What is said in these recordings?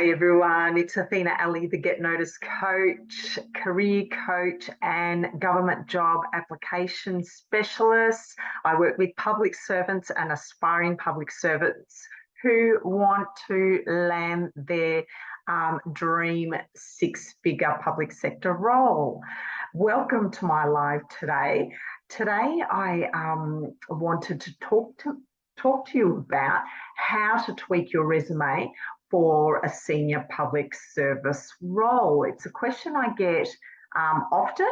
Hi everyone, it's Athena, the Get Notice coach, career coach and government job application specialist. I work with public servants and aspiring public servants who want to land their dream six-figure public sector role. Welcome to my live today. Today I wanted to talk to you about how to tweak your resume for a senior public service role. It's a question I get often,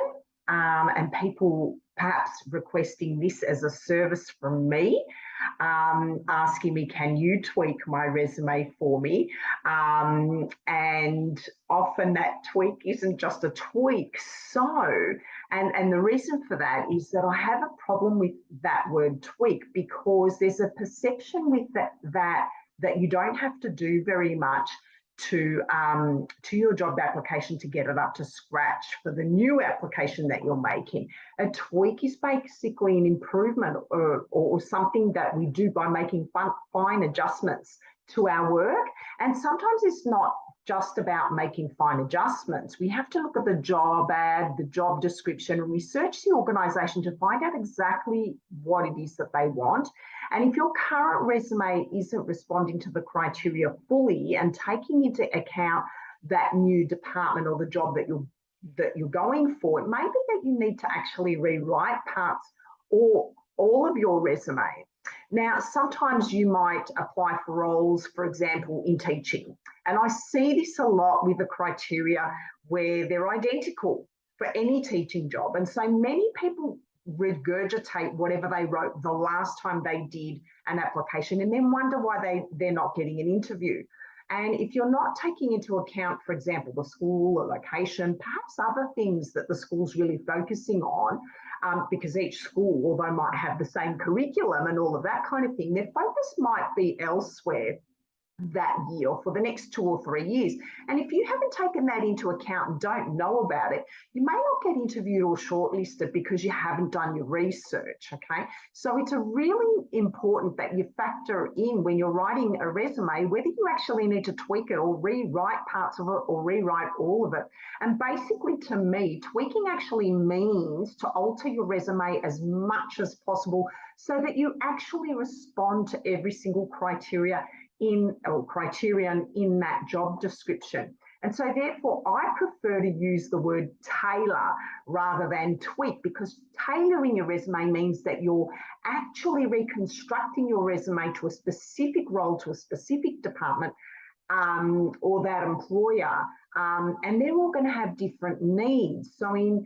and people perhaps requesting this as a service from me, asking me, can you tweak my resume for me? And often that tweak isn't just a tweak. And the reason for that is that I have a problem with that word tweak, because there's a perception with that you don't have to do very much to your job application to get it up to scratch for the new application that you're making. A tweak is basically an improvement or something that we do by making fine adjustments to our work. And sometimes it's not just about making fine adjustments. We have to look at the job ad, the job description, and research the organisation to find out exactly what it is that they want. And if your current resume isn't responding to the criteria fully and taking into account that new department or the job that you're going for, it may be that you need to actually rewrite parts or all of your resume. Now, sometimes you might apply for roles, for example, in teaching. And I see this a lot with the criteria where they're identical for any teaching job. And so many people regurgitate whatever they wrote the last time they did an application and then wonder why they're not getting an interview. And if you're not taking into account, for example, the school or location, perhaps other things that the school's really focusing on, because each school, although might have the same curriculum and all of that kind of thing, their focus might be elsewhere that year or for the next 2 or 3 years. And if you haven't taken that into account and don't know about it, you may not get interviewed or shortlisted because you haven't done your research, okay? So it's a really important that you factor in when you're writing a resume, whether you actually need to tweak it or rewrite parts of it or rewrite all of it. And basically, to me, tweaking actually means to alter your resume as much as possible so that you actually respond to every single criterion in that job description. And so therefore, I prefer to use the word tailor rather than tweak, because tailoring your resume means that you're actually reconstructing your resume to a specific role, to a specific department, or that employer, and they're all going to have different needs. So in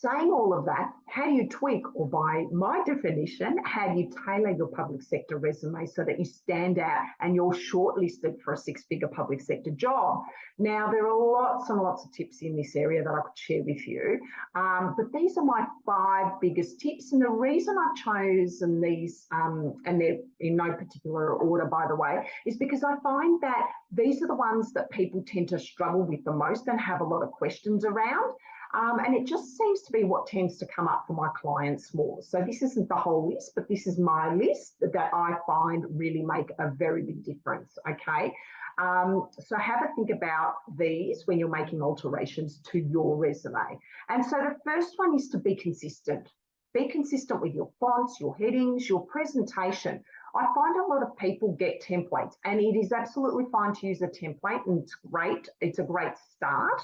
saying all of that, how do you tweak, or by my definition, how do you tailor your public sector resume so that you stand out and you're shortlisted for a six-figure public sector job? Now, there are lots and lots of tips in this area that I could share with you, but these are my 5 biggest tips. And the reason I've chosen these, and they're in no particular order, by the way, is because I find that these are the ones that people tend to struggle with the most and have a lot of questions around. And it just seems to be what tends to come up for my clients more. So this isn't the whole list, but this is my list that I find really make a very big difference, okay? So have a think about these when you're making alterations to your resume. And so the first one is to be consistent. Be consistent with your fonts, your headings, your presentation. I find a lot of people get templates, and it is absolutely fine to use a template, and it's great. It's a great start,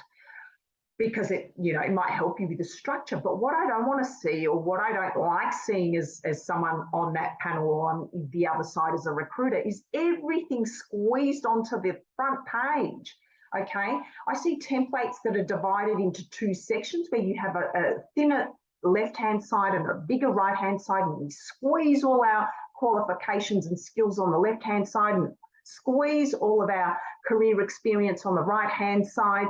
because it might help you with the structure. But what I don't want to see, or what I don't like seeing as someone on that panel or on the other side as a recruiter, is everything squeezed onto the front page, okay? I see templates that are divided into 2 sections where you have a thinner left-hand side and a bigger right-hand side, and we squeeze all our qualifications and skills on the left-hand side and squeeze all of our career experience on the right-hand side.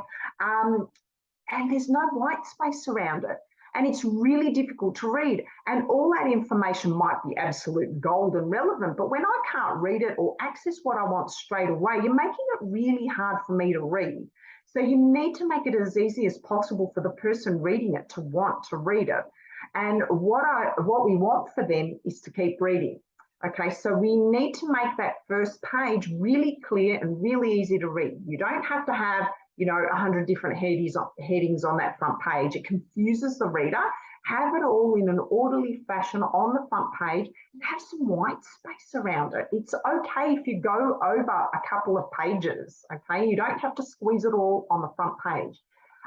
And there's no white space around it. And it's really difficult to read. And all that information might be absolute gold and relevant, but when I can't read it or access what I want straight away, you're making it really hard for me to read. So you need to make it as easy as possible for the person reading it to want to read it. And what we want for them is to keep reading. Okay, so we need to make that first page really clear and really easy to read. You don't have to have, 100 different headings on that front page. It confuses the reader. Have it all in an orderly fashion on the front page. Have some white space around it. It's okay if you go over a couple of pages, okay? You don't have to squeeze it all on the front page.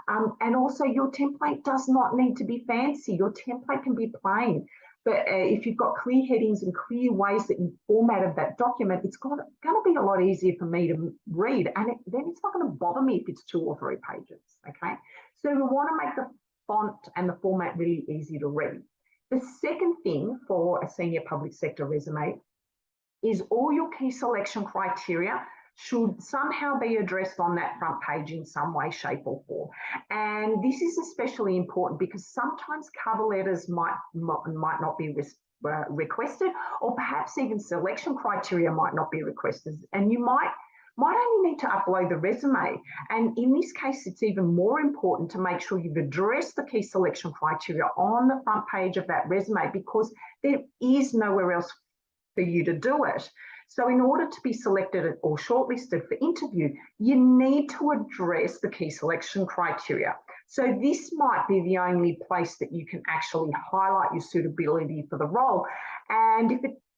And also your template does not need to be fancy. Your template can be plain. But if you've got clear headings and clear ways that you formatted that document, it's going to be a lot easier for me to read. And then it's not going to bother me if it's 2 or 3 pages, okay? So we want to make the font and the format really easy to read. The second thing for a senior public sector resume is all your key selection criteria should somehow be addressed on that front page in some way, shape or form. And this is especially important because sometimes cover letters might not be requested, or perhaps even selection criteria might not be requested. And you might only need to upload the resume. And in this case, it's even more important to make sure you've addressed the key selection criteria on the front page of that resume, because there is nowhere else for you to do it. So in order to be selected or shortlisted for interview, you need to address the key selection criteria. So this might be the only place that you can actually highlight your suitability for the role. And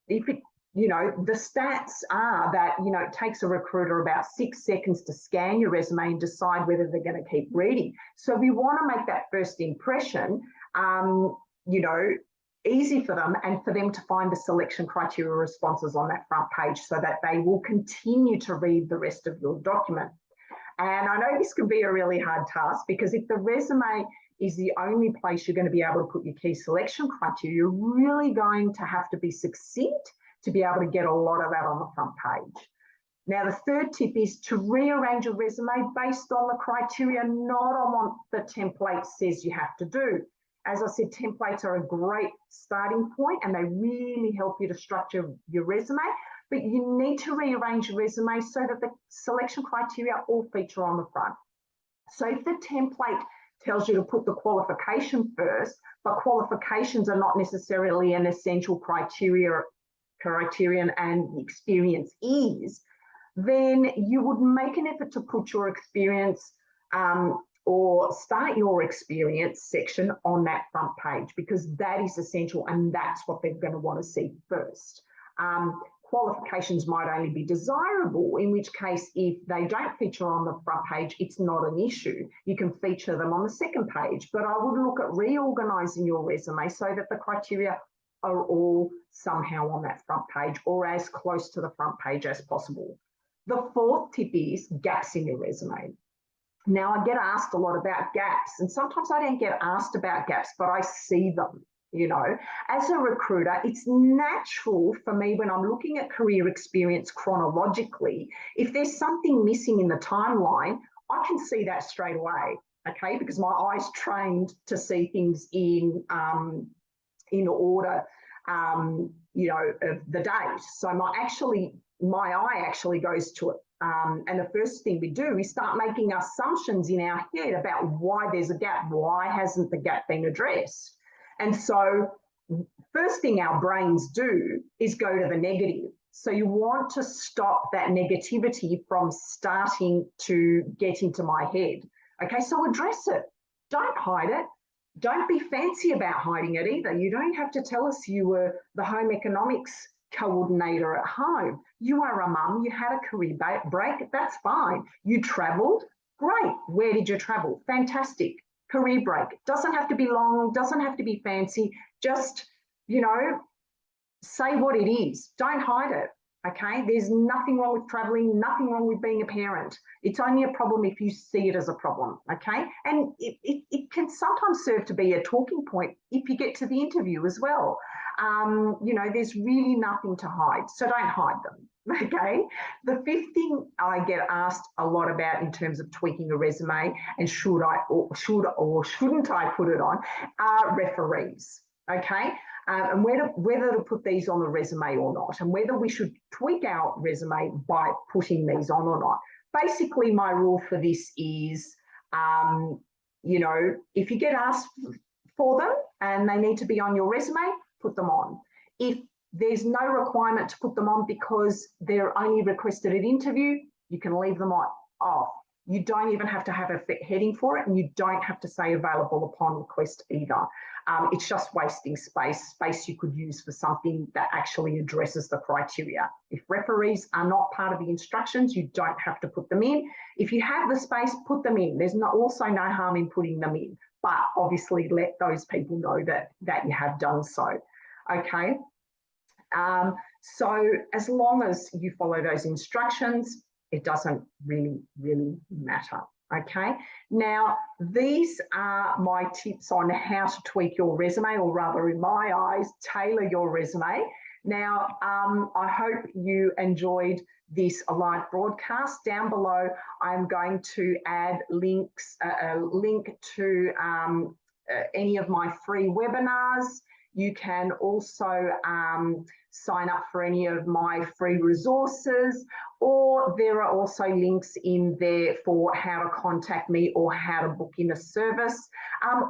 if it the stats are that, it takes a recruiter about 6 seconds to scan your resume and decide whether they're going to keep reading. So we want to make that first impression, easy for them and for them to find the selection criteria responses on that front page so that they will continue to read the rest of your document. And I know this can be a really hard task, because if the resume is the only place you're going to be able to put your key selection criteria, you're really going to have to be succinct to be able to get a lot of that on the front page. Now, the third tip is to rearrange your resume based on the criteria, not on what the template says you have to do. As I said, templates are a great starting point and they really help you to structure your resume, but you need to rearrange your resume so that the selection criteria all feature on the front. So if the template tells you to put the qualification first, but qualifications are not necessarily an essential criterion and experience is, then you would make an effort to put your experience or start your experience section on that front page, because that is essential and that's what they're going to want to see first. Qualifications might only be desirable, in which case if they don't feature on the front page, it's not an issue. You can feature them on the second page, but I would look at reorganising your resume so that the criteria are all somehow on that front page or as close to the front page as possible. The fourth tip is gaps in your resume. Now, I get asked a lot about gaps, and sometimes I don't get asked about gaps, but I see them. As a recruiter, it's natural for me when I'm looking at career experience chronologically, if there's something missing in the timeline, I can see that straight away, okay, because my eye's trained to see things in order, of the date. So my eye actually goes to it. And the first thing we do is start making assumptions in our head about why there's a gap. Why hasn't the gap been addressed? And so first thing our brains do is go to the negative. So you want to stop that negativity from starting to get into my head. Okay, so address it. Don't hide it. Don't be fancy about hiding it either. You don't have to tell us you were the home economics coordinator at home. You are a mum, you had a career break, that's fine. You travelled, great. Where did you travel? Fantastic. Career break. Doesn't have to be long, doesn't have to be fancy. Just, say what it is. Don't hide it. Okay, there's nothing wrong with traveling, nothing wrong with being a parent. It's only a problem if you see it as a problem, okay? And it can sometimes serve to be a talking point if you get to the interview as well. There's really nothing to hide, so don't hide them, okay? The fifth thing I get asked a lot about in terms of tweaking a resume and should or shouldn't I put it on are referees, okay? And whether to put these on the resume or not, and whether we should tweak our resume by putting these on or not. Basically, my rule for this is, if you get asked for them and they need to be on your resume, put them on. If There's no requirement to put them on because they're only requested at interview. You can leave them off. You don't even have to have a heading for it, and you don't have to say available upon request either. It's just wasting space you could use for something that actually addresses the criteria. If referees are not part of the instructions, you don't have to put them in. If you have the space, put them in. There's also no harm in putting them in, but obviously let those people know that you have done so. Okay. So as long as you follow those instructions, it doesn't really matter. Okay, now these are my tips on how to tweak your resume, or rather in my eyes, tailor your resume. Now, I hope you enjoyed this live broadcast. Down below, I'm going to add links, a link to any of my free webinars. You can also sign up for any of my free resources, or there are also links in there for how to contact me or how to book in a service,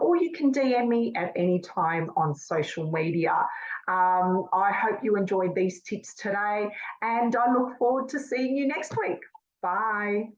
or you can DM me at any time on social media. I hope you enjoyed these tips today, and I look forward to seeing you next week. Bye.